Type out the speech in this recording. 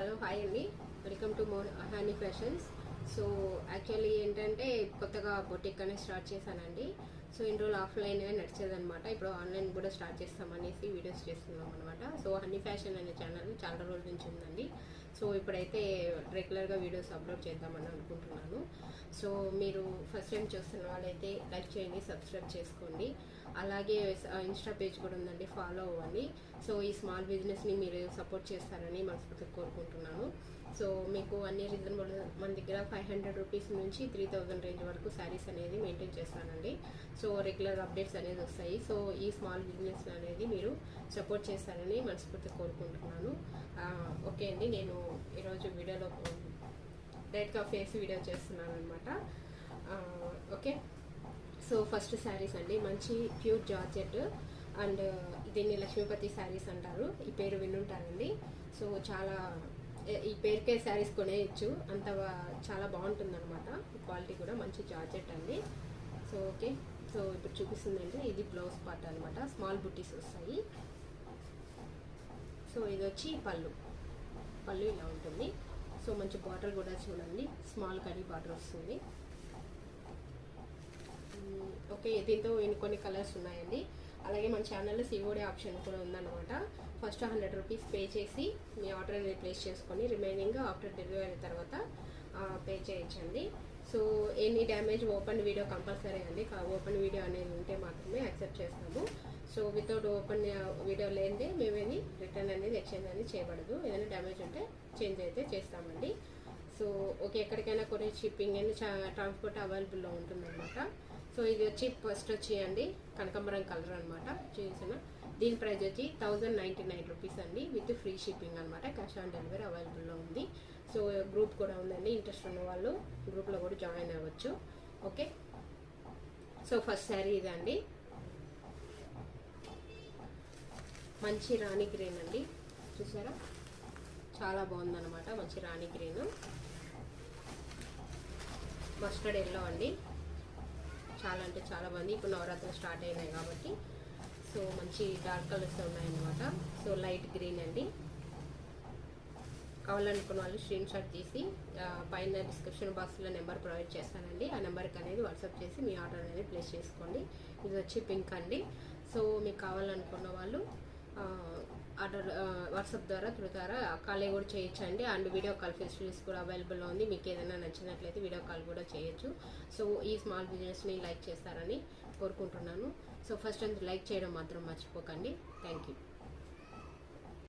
Hello hi అండి, welcome to honey fashions. So actually ఏంటంటే కొత్తగా బొటిక్ అనేది స్టార్ట్ చేశానండి. సో ఇన్ని రోజులు ఆఫ్లైన్ నడిచేదనమాట. ఇప్పుడు ఆన్లైన్ కూడా స్టార్ట్ చేస్తామనేసి వీడియోస్ చేస్తున్నాం అనమాట. సో హనీ ఫ్యాషన్ అనే ఛానల్ చాలా రోజుల నుంచి ఉందండి. సో ఇప్పుడైతే రెగ్యులర్గా వీడియోస్ అప్లోడ్ చేద్దామని అనుకుంటున్నాను. సో మీరు ఫస్ట్ టైం చూస్తున్న వాళ్ళైతే లైక్ చేయండి, సబ్స్క్రైబ్ చేసుకోండి. అలాగే ఇన్స్టా పేజ్ కూడా ఉందండి, ఫాలో అవ్వండి. సో ఈ స్మాల్ బిజినెస్ని మీరు సపోర్ట్ చేస్తారని మనస్ఫూర్తిగా కోరుకుంటున్నాను. సో మీకు అన్ని రీజనబుల్, మన దగ్గర 500 రూపీస్ నుంచి 3000 రేంజ్ వరకు శారీస్ అనేది మెయింటైన్ చేస్తానండి. సో రెగ్యులర్ అప్డేట్స్ అనేది వస్తాయి. సో ఈ స్మాల్ బిజినెస్ అనేది మీరు సపోర్ట్ చేస్తారని మనస్ఫూర్తిగా కోరుకుంటున్నాను. ఓకే అండి, నేను ఈరోజు వీడియోలో డైరెక్ట్గా ఫేస్ వీడియో చేస్తున్నాను అనమాట. ఓకే, సో ఫస్ట్ శారీస్ అండి, మంచి ప్యూర్ జార్జెట్ అండ్ దీన్ని లక్ష్మీపతి శారీస్ అంటారు. ఈ పేరు వినుంటారండి. సో చాలా ఈ పేరుకే శారీస్ కొనేయచ్చు, అంత చాలా బాగుంటుంది అనమాట. క్వాలిటీ కూడా మంచి జార్జెట్ అండి. సో ఓకే, సో ఇప్పుడు చూపిస్తుందంటే ఇది బ్లౌజ్ పార్ట్ అనమాట. స్మాల్ బుట్టీస్ వస్తాయి. సో ఇది వచ్చి పళ్ళు ఇలా ఉంటుంది. సో మంచి బార్డర్ కూడా చూడండి, స్మాల్ కడీ బార్డర్ వస్తుంది. ఓకే, దీంతో కొన్ని కలర్స్ ఉన్నాయండి. అలాగే మన ఛానల్లో సిఓడి ఆప్షన్ కూడా ఉందన్నమాట. ఫస్ట్ 100 రూపీస్ పే చేసి మీ ఆర్డర్ అనేది ప్లేస్ చేసుకొని రిమైనింగ్ ఆఫ్టర్ డెలివరీ తర్వాత పే చేయొచ్చండి. So any damage open video compulsory అండి. ఓపెన్ వీడియో అనేది ఉంటే మాత్రమే యాక్సెప్ట్ చేస్తాము. సో వితౌట్ ఓపెన్ వీడియో లేనిదే మేమేది రిటర్న్ అనేది ఎక్స్చేంజ్ అనేది చేయబడదు. ఏదైనా డ్యామేజ్ ఉంటే చేంజ్ అయితే చేస్తామండి. సో ఓకే, ఎక్కడికైనా కొన్ని షిప్పింగ్ అండ్ ట్రాన్స్పోర్ట్ అవైలబుల్లో ఉంటుందన్నమాట. సో ఇది వచ్చి ఫస్ట్ వచ్చి అండి కనకాంబరం కలర్ అనమాట. చూసిన దీని ప్రైస్ వచ్చి 1099 రూపీస్ అండి, విత్ ఫ్రీ షిప్పింగ్ అనమాట. క్యాష్ ఆన్ డెలివరీ అవైలబుల్లో ఉంది. సో గ్రూప్ కూడా ఉందండి, ఇంట్రెస్ట్ ఉన్న వాళ్ళు గ్రూప్లో కూడా జాయిన్ అవ్వచ్చు. ఓకే, సో ఫస్ట్ శారీ ఇదండి, మంచి రాణి గ్రీన్ అండి. చూసారా, చాలా బాగుందన్నమాట. మంచి రాణి గ్రీన్, మస్టర్డ్ ఎల్లో అండి. చాలా అంటే చాలా బాగుంది. ఇప్పుడు నవరాత్రులు స్టార్ట్ అయినాయి కాబట్టి సో మంచి డార్క్ కలర్స్ ఉన్నాయన్నమాట. సో లైట్ గ్రీన్ అండి. కావాలనుకున్న వాళ్ళు స్క్రీన్ షాట్ తీసి పైన డిస్క్రిప్షన్ బాక్స్లో నెంబర్ ప్రొవైడ్ చేస్తానండి. ఆ నెంబర్కి అనేది వాట్సాప్ చేసి మీ ఆర్డర్ అనేది ప్లేస్ చేసుకోండి. ఇది వచ్చి పింక్ అండి. సో మీకు కావాలనుకున్న వాళ్ళు ఆర్డర్ వాట్సాప్ ద్వారా కాల్ కూడా చేయొచ్చండి. అండ్ వీడియో కాల్ ఫెసిలిటీస్ కూడా అవైలబుల్లో ఉంది. మీకు ఏదైనా నచ్చినట్లయితే వీడియో కాల్ కూడా చేయొచ్చు. సో ఈ స్మాల్ బిజినెస్ని లైక్ చేస్తారని కోరుకుంటున్నాను. సో ఫస్ట్ లైక్ చేయడం మాత్రం మర్చిపోకండి. Thank you.